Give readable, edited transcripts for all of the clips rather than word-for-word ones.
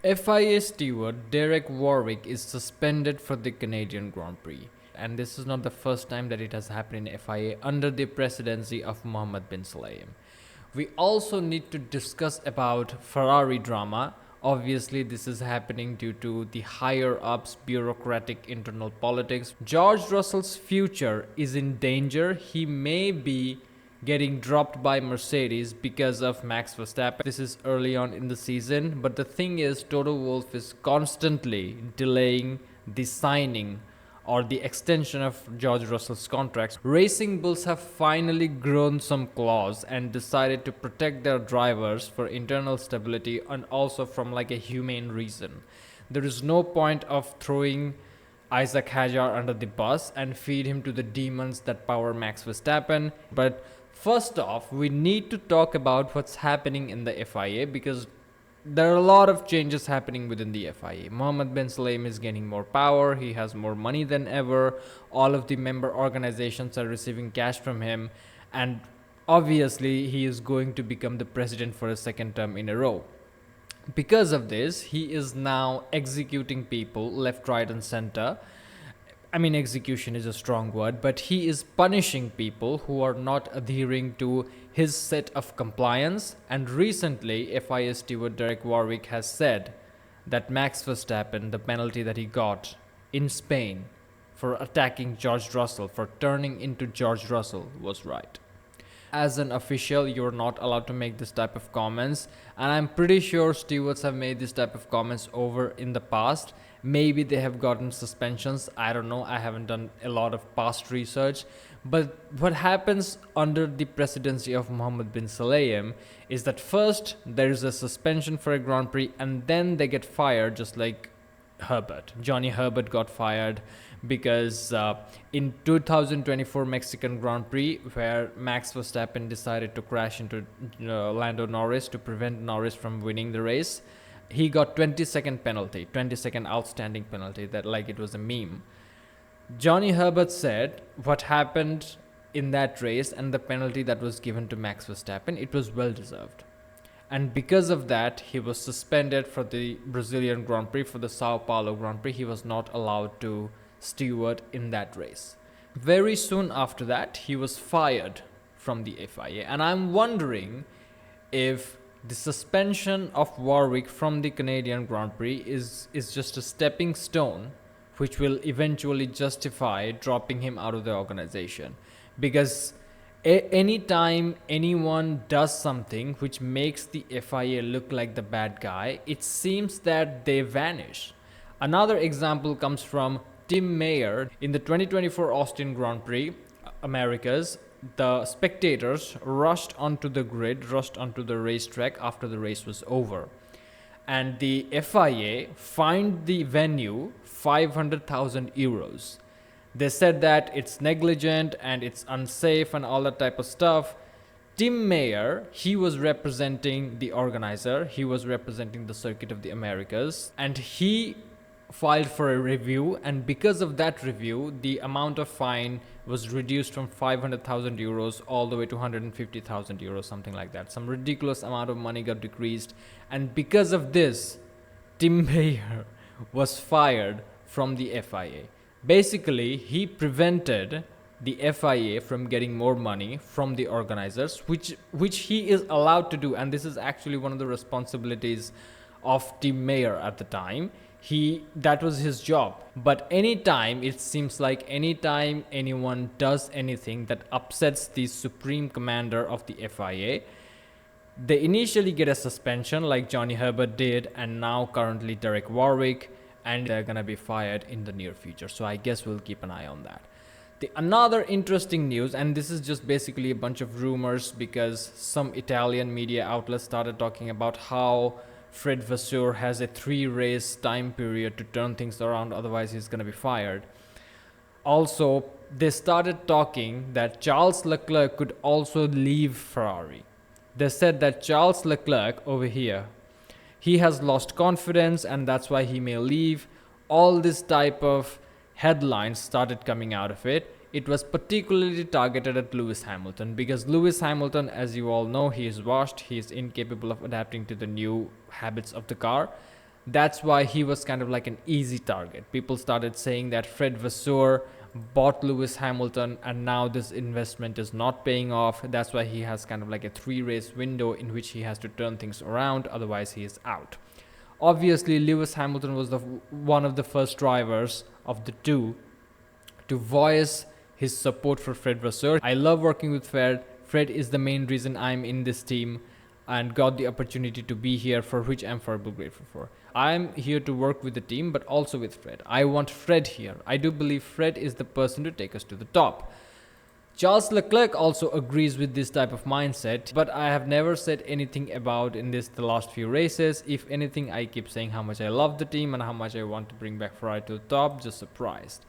FIA Steward Derek Warwick is suspended for the Canadian Grand Prix. And this is not the first time that it has happened in FIA under the presidency of Mohammed bin Sulayem. We also need to discuss about Ferrari drama. Obviously, this is happening due to the higher ups bureaucratic internal politics. George Russell's future is in danger. He may be getting dropped by Mercedes because of Max Verstappen. This is early on in the season, but the thing is, Toto Wolff is constantly delaying the signing or the extension of George Russell's contracts. Racing Bulls have finally grown some claws and decided to protect their drivers for internal stability and also from like a humane reason. There is no point of throwing Isaac Hadjar under the bus and feed him to the demons that power Max Verstappen. But first off, we need to talk about what's happening in the FIA because there are a lot of changes happening within the FIA. Mohammed bin Sulayem is gaining more power. He has more money than ever. All of the member organizations are receiving cash from him. And obviously, he is going to become the president for a second term in a row. Because of this, he is now executing people left, right, and center. I mean, execution is a strong word, but he is punishing people who are not adhering to his set of compliance. And recently, FIA Steward Derek Warwick has said that Max Verstappen, the penalty that he got in Spain for attacking George Russell, for turning into George Russell, was right. As an official, you're not allowed to make this type of comments, and I'm pretty sure stewards have made this type of comments over in the past. Maybe they have gotten suspensions, I don't know, I haven't done a lot of past research. But what happens under the presidency of Mohammed bin Sulayem is that first there is a suspension for a Grand Prix and then they get fired, just like Johnny Herbert got fired because in 2024 Mexican Grand Prix, where Max Verstappen decided to crash into Lando Norris to prevent Norris from winning the race, he got 20-second penalty, 20-second outstanding penalty, that like it was a meme. Johnny Herbert said what happened in that race and the penalty that was given to Max Verstappen, it was well deserved. And because of that, he was suspended for the Brazilian Grand Prix, for the Sao Paulo Grand Prix. He was not allowed to steward in that race. Very soon after that, he was fired from the FIA. And I'm wondering if the suspension of Warwick from the Canadian Grand Prix is just a stepping stone which will eventually justify dropping him out of the organization. Because anytime anyone does something which makes the FIA look like the bad guy, it seems that they vanish. Another example comes from Tim Mayer. In the 2024 Austin Grand Prix, Americas, the spectators rushed onto the grid, rushed onto the racetrack after the race was over. And the FIA fined the venue 500,000 euros. They said that it's negligent and it's unsafe and all that type of stuff. Tim Mayer, he was representing the organizer, he was representing the Circuit of the Americas, and he filed for a review, and because of that review, the amount of fine was reduced from 500,000 euros all the way to 150,000 euros, something like that. Some ridiculous amount of money got decreased, and because of this, Tim Mayer was fired from the FIA. Basically, he prevented the FIA from getting more money from the organizers, which he is allowed to do, and this is actually one of the responsibilities of Tim Mayer at the time. That was his job. But anytime anyone does anything that upsets the supreme commander of the FIA, they initially get a suspension like Johnny Herbert did, and now currently Derek Warwick, and they're gonna be fired in the near future. So I guess we'll keep an eye on that. Another interesting news, and this is just basically a bunch of rumors because some Italian media outlets started talking about how Fred Vasseur has a 3-race time period to turn things around, otherwise he's going to be fired. Also, they started talking that Charles Leclerc could also leave Ferrari. They said that Charles Leclerc over here, he has lost confidence and that's why he may leave. All this type of headlines started coming out of it. It was particularly targeted at Lewis Hamilton because Lewis Hamilton, as you all know, he is washed. He is incapable of adapting to the new habits of the car. That's why he was kind of like an easy target. People started saying that Fred Vasseur bought Lewis Hamilton and now this investment is not paying off. That's why he has kind of like a 3-race window in which he has to turn things around, otherwise he is out. Obviously, Lewis Hamilton was one of the first drivers of the two to voice his support for Fred Vasseur. I love working with Fred. Fred is the main reason I'm in this team and got the opportunity to be here, for which I'm forever grateful for. I'm here to work with the team, but also with Fred. I want Fred here. I do believe Fred is the person to take us to the top. Charles Leclerc also agrees with this type of mindset, but I have never said anything about in the last few races. If anything, I keep saying how much I love the team and how much I want to bring back Ferrari to the top, just surprised.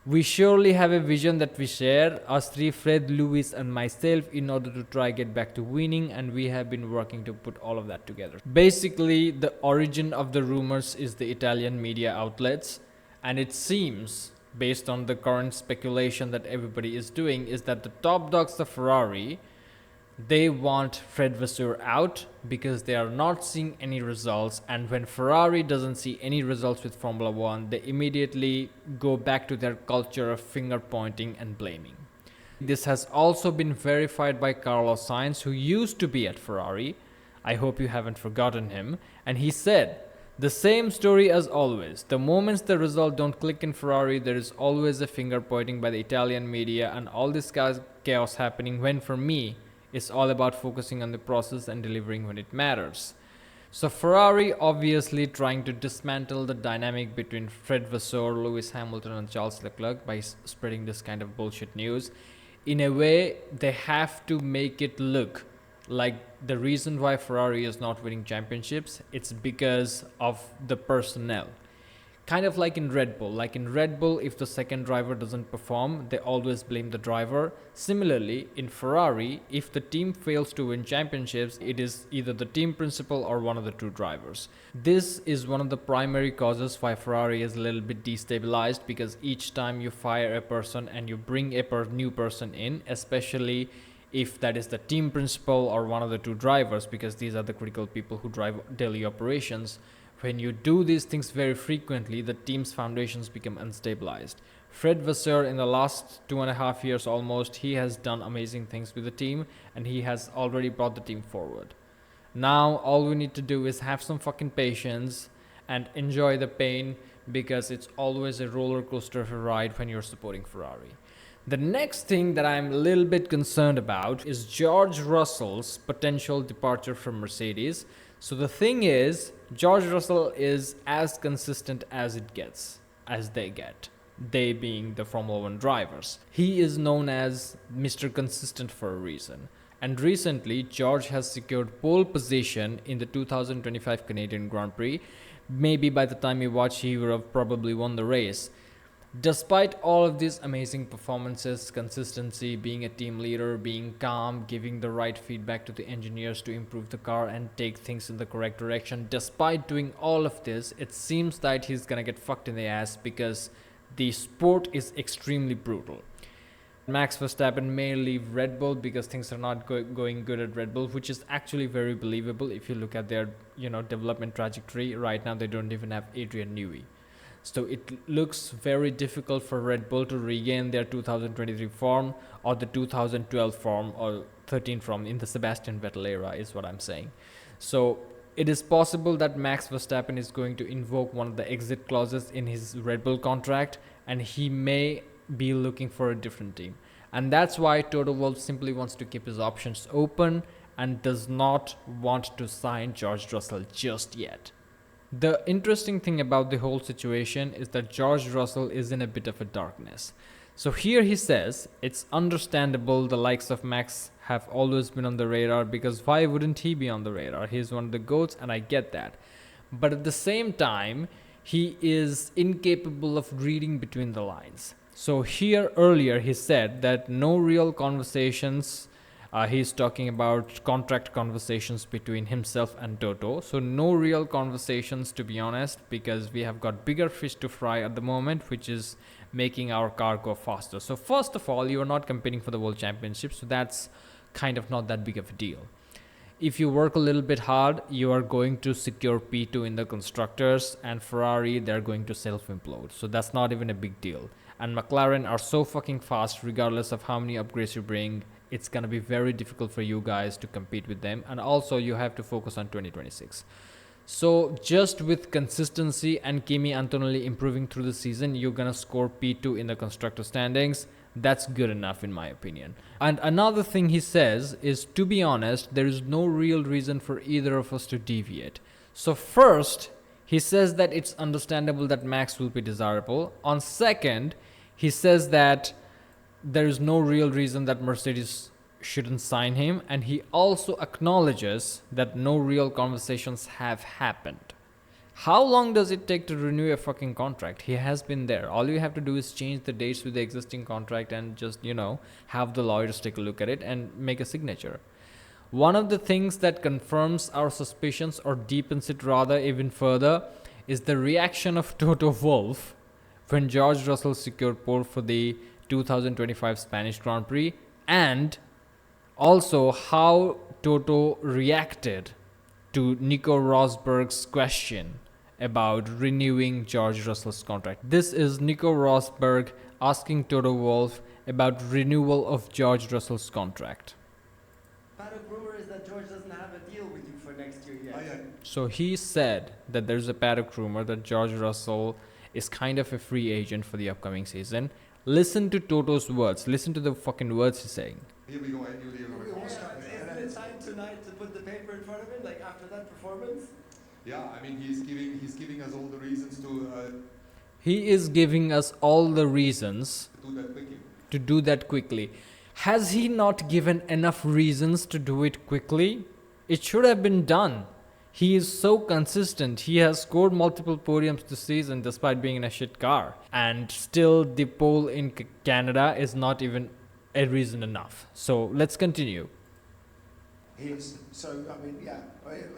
We surely have a vision that we share, us three, Fred, Lewis and myself, in order to try get back to winning, and we have been working to put all of that together. Basically, the origin of the rumors is the Italian media outlets, and it seems, based on the current speculation that everybody is doing, is that the top dogs of Ferrari, they want Fred Vasseur out because they are not seeing any results, and when Ferrari doesn't see any results with Formula 1, they immediately go back to their culture of finger pointing and blaming. This has also been verified by Carlos Sainz, who used to be at Ferrari. I hope you haven't forgotten him. And he said, the same story as always. The moments the result don't click in Ferrari, there is always a finger pointing by the Italian media and all this chaos happening, when for me, it's all about focusing on the process and delivering when it matters. So Ferrari obviously trying to dismantle the dynamic between Fred Vasseur, Lewis Hamilton and Charles Leclerc by spreading this kind of bullshit news. In a way, they have to make it look like the reason why Ferrari is not winning championships, it's because of the personnel. Kind of like in Red Bull. Like in Red Bull, if the second driver doesn't perform, they always blame the driver. Similarly, in Ferrari, if the team fails to win championships, it is either the team principal or one of the two drivers. This is one of the primary causes why Ferrari is a little bit destabilized, because each time you fire a person and you bring a new person in, especially if that is the team principal or one of the two drivers, because these are the critical people who drive daily operations. When you do these things very frequently, the team's foundations become unstabilized. Fred Vasseur, in the last 2.5 years almost, he has done amazing things with the team and he has already brought the team forward. Now all we need to do is have some fucking patience and enjoy the pain, because it's always a roller coaster of a ride when you're supporting Ferrari. The next thing that I'm a little bit concerned about is George Russell's potential departure from Mercedes. So the thing is, George Russell is as consistent as it gets, as they get. They being the Formula 1 drivers. He is known as Mr. Consistent for a reason. And recently, George has secured pole position in the 2025 Canadian Grand Prix. Maybe by the time you watch, he would have probably won the race. Despite all of these amazing performances, consistency, being a team leader, being calm, giving the right feedback to the engineers to improve the car and take things in the correct direction, despite doing all of this, it seems that he's gonna get fucked in the ass, because the sport is extremely brutal. Max Verstappen may leave Red Bull because things are not going good at Red Bull, which is actually very believable if you look at their development trajectory. Right now they don't even have Adrian Newey. So it looks very difficult for Red Bull to regain their 2023 form or the 2012 form or 13 form in the Sebastian Vettel era, is what I'm saying. So it is possible that Max Verstappen is going to invoke one of the exit clauses in his Red Bull contract, and he may be looking for a different team. And that's why Toto Wolff simply wants to keep his options open and does not want to sign George Russell just yet. The interesting thing about the whole situation is that George Russell is in a bit of a darkness. So here he says, it's understandable the likes of Max have always been on the radar, because why wouldn't he be on the radar? He's one of the GOATs and I get that. But at the same time, he is incapable of reading between the lines. So here earlier he said that no real conversations. He's talking about contract conversations between himself and Toto. So no real conversations, to be honest, because we have got bigger fish to fry at the moment, which is making our car go faster. So first of all, you are not competing for the World Championship, so that's kind of not that big of a deal. if you work a little bit hard, you are going to secure P2 in the constructors, and Ferrari, they're going to self-implode. So that's not even a big deal. And McLaren are so fucking fast, regardless of how many upgrades you bring, it's going to be very difficult for you guys to compete with them. And also you have to focus on 2026. So just with consistency and Kimi Antonelli improving through the season, you're going to score P2 in the constructor standings. That's good enough in my opinion. And another thing he says is, to be honest, there is no real reason for either of us to deviate. So first, he says that it's understandable that Max will be desirable. On second, he says that there is no real reason that Mercedes shouldn't sign him, and he also acknowledges that no real conversations have happened. How long does it take to renew a fucking contract? He has been there. All you have to do is change the dates with the existing contract and just, have the lawyers take a look at it and make a signature. One of the things that confirms our suspicions, or deepens it rather even further, is the reaction of Toto Wolff when George Russell secured pole for the 2025 Spanish Grand Prix, and also how Toto reacted to Nico Rosberg's question about renewing George Russell's contract. This is Nico Rosberg asking Toto Wolff about renewal of George Russell's contract. Paddock rumor is that George doesn't have a deal with you for next year yet. So he said that there's a paddock rumor that George Russell is kind of a free agent for the upcoming season. Listen to Toto's words. Listen to the fucking words he's saying. Here we go. Isn't it time tonight to put the paper in front of him, like after that performance? Yeah, I mean, he's giving us all the reasons to He is giving us all the reasons do that quickly. to do that quickly. Has he not given enough reasons to do it quickly? It should have been done. He is so consistent. He has scored multiple podiums this season despite being in a shit car. And still the pole in Canada is not even a reason enough. So let's continue. So, I mean, yeah,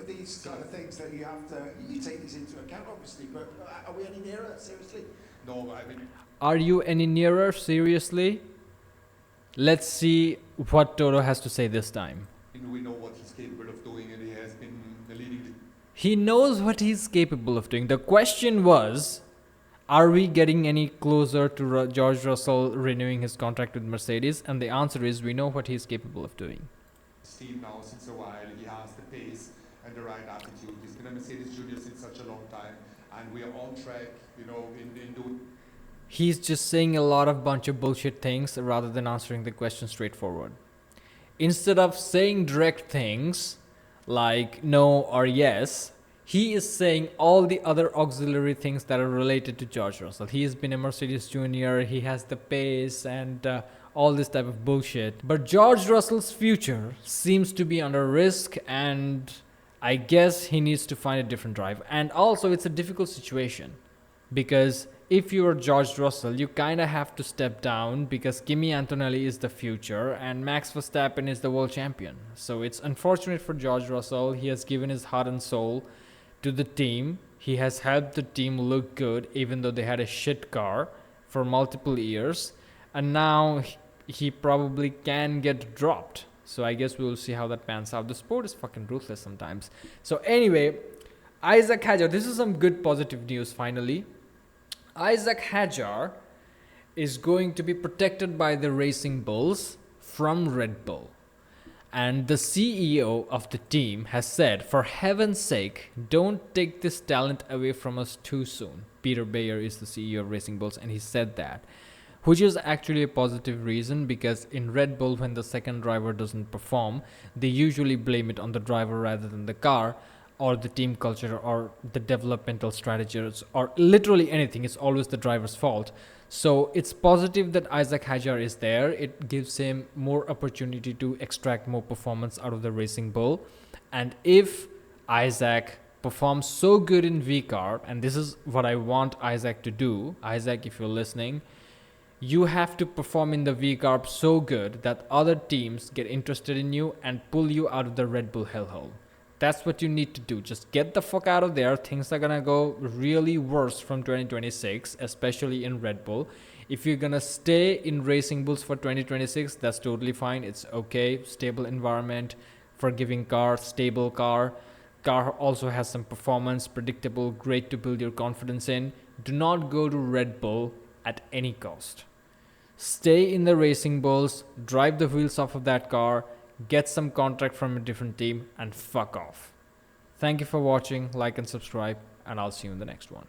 these kind of things that you have to, you take these into account, obviously, but are we any nearer, seriously? No, I mean, Are you any nearer, seriously? Let's see what Toto has to say this time. we know what he's capable of doing, and he has been leading the... He knows what he's capable of doing. The question was, are we getting any closer to George Russell renewing his contract with Mercedes? And the answer is, we know what he's capable of doing. Team now since a while. He has the pace and the right attitude. He's been a Mercedes Junior since such a long time, and we are on track, in doing... He's just saying a lot of bunch of bullshit things rather than answering the question straightforward. Instead of saying direct things like no or yes, he is saying all the other auxiliary things that are related to George Russell. He has been a Mercedes Junior, he has the pace and all this type of bullshit. But George Russell's future seems to be under risk, and I guess he needs to find a different drive. And also it's a difficult situation, because if you are George Russell, you kind of have to step down because Kimi Antonelli is the future and Max Verstappen is the world champion. So it's unfortunate for George Russell. He has given his heart and soul to the team. He has helped the team look good even though they had a shit car for multiple years. And now he probably can get dropped. So I guess we will see how that pans out. The sport is fucking ruthless sometimes. So anyway, Isaac Hadjar, this is some good positive news finally. Isaac Hadjar is going to be protected by the Racing Bulls from Red Bull. And the CEO of the team has said, for heaven's sake, don't take this talent away from us too soon. Peter Bayer is the CEO of Racing Bulls, and he said that, which is actually a positive reason, because in Red Bull, when the second driver doesn't perform, they usually blame it on the driver rather than the car, or the team culture, or the developmental strategies, or literally anything. It's always the driver's fault. So it's positive that Isaac Hadjar is there. It gives him more opportunity to extract more performance out of the Racing Bull. And if Isaac performs so good in VCAR, and this is what I want Isaac to do, Isaac, if you're listening, you have to perform in the VCAR so good that other teams get interested in you and pull you out of the Red Bull hellhole. That's what you need to do. Just get the fuck out of there. Things are gonna go really worse from 2026, especially in Red Bull. If you're gonna stay in Racing Bulls for 2026, that's totally fine. It's okay. Stable environment, forgiving car, stable car. Car also has some performance, predictable, great to build your confidence in. Do not go to Red Bull at any cost. Stay in the racing bulls, drive the wheels off of that car, get some contract from a different team, and fuck off. Thank you for watching, like and subscribe, and I'll see you in the next one.